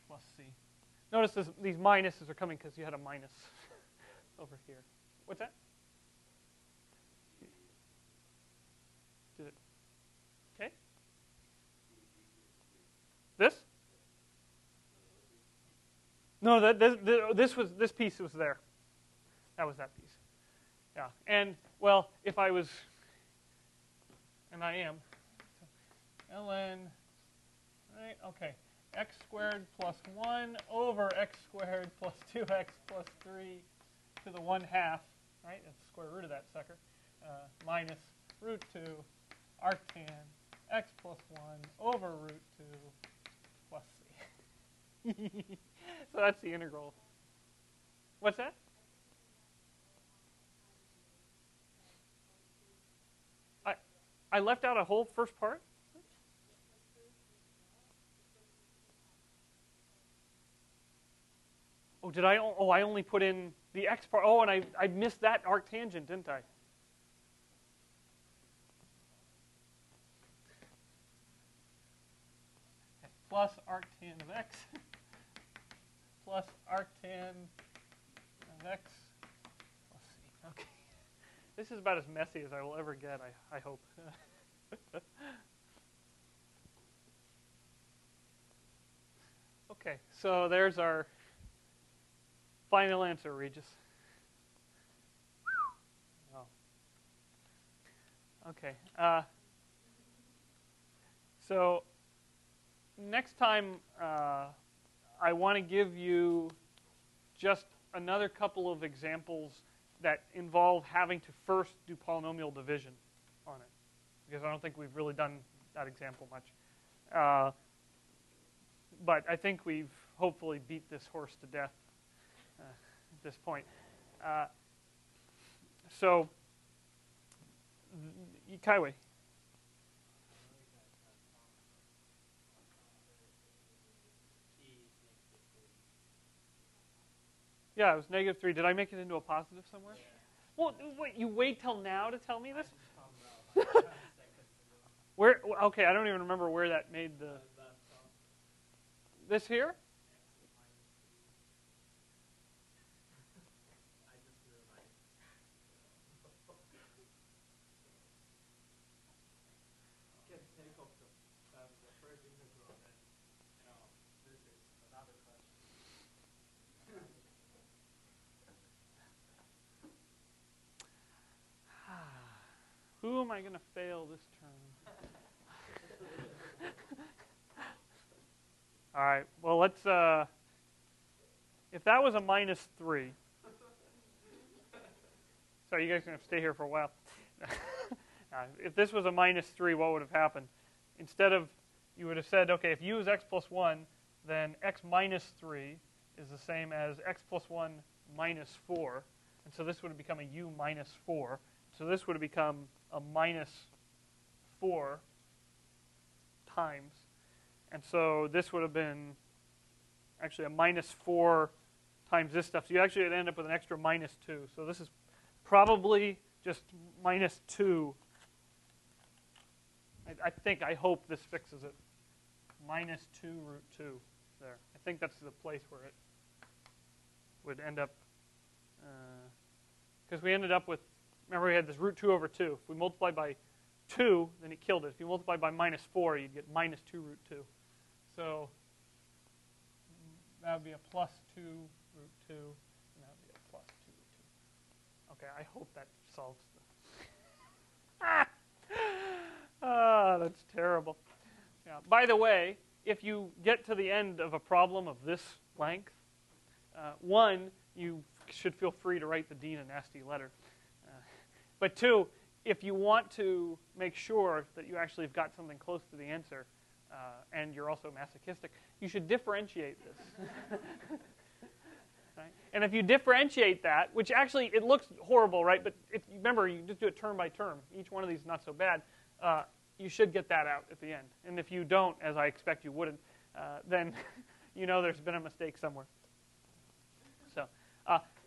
plus c. Notice these minuses are coming because you had a minus over here. What's that? Did it? Okay. This? No, this piece was there. That was that piece. Yeah, and well, if I was, and I am, so ln, right? Okay, x squared plus 1 over x squared plus 2x plus 3 to the 1/2, right? That's the square root of that sucker, minus root 2 arctan x plus 1 over root 2 plus c. So that's the integral. What's that? I left out a whole first part? Oh, did I? Oh, I only put in the x part. Oh, and I missed that arctangent, didn't I? Plus arctan of x plus arctan of x plus c. Okay. This is about as messy as I will ever get, I hope. Okay, so there's our final answer, Regis. Oh. Okay. So next time, I want to give you just another couple of examples that involve having to first do polynomial division on it, because I don't think we've really done that example much. But I think we've hopefully beat this horse to death at this point. So, Kaiwei. Yeah, it was -3. Did I make it into a positive somewhere? Yeah. Well, wait, you wait till now to tell me this? Where? Okay, I don't even remember where that made the... This here? Who am I going to fail this term? All right. Well, let's. If that was a -3, so you guys are going to stay here for a while. If this was a -3, what would have happened? Instead of, you would have said, okay, if u is x plus 1, then x minus 3 is the same as x plus 1 minus 4. And so this would have become a u minus 4. So this would have become a -4 times. And so this would have been actually a -4 times this stuff. So you actually would end up with an extra -2. So this is probably just -2. I hope this fixes it. -2 root 2 there. I think that's the place where it would end up. Because we ended up with, remember we had this root 2 over 2. If we multiplied by 2, then it killed it. If you multiplied by -4, you'd get -2 root 2. So that would be a +2 root 2, and that would be a +2 root 2. Okay, I hope that solves the... that's terrible. Yeah. By the way, if you get to the end of a problem of this length, one, you should feel free to write the dean a nasty letter. But two, if you want to make sure that you actually have got something close to the answer, and you're also masochistic, you should differentiate this. Right? And if you differentiate that, which actually, it looks horrible, right? But if you remember, you just do it term by term. Each one of these is not so bad. You should get that out at the end. And if you don't, as I expect you wouldn't, then you know there's been a mistake somewhere. So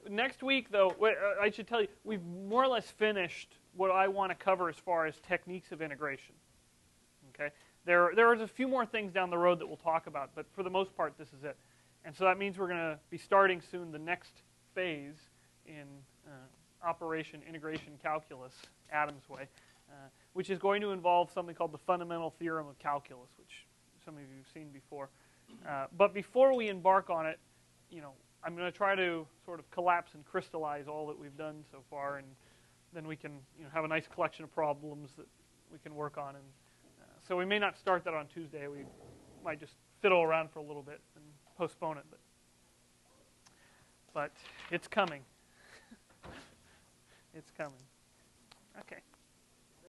next week, though, I should tell you, we've more or less finished what I want to cover as far as techniques of integration. Okay, there is a few more things down the road that we'll talk about, but for the most part, this is it. And so that means we're going to be starting soon the next phase in operation integration calculus, Adam's way, which is going to involve something called the fundamental theorem of calculus, which some of you have seen before. But before we embark on it, I'm going to try to sort of collapse and crystallize all that we've done so far, and then we can have a nice collection of problems that we can work on. And so we may not start that on Tuesday. We might just fiddle around for a little bit and postpone it. But it's coming. It's coming. Okay.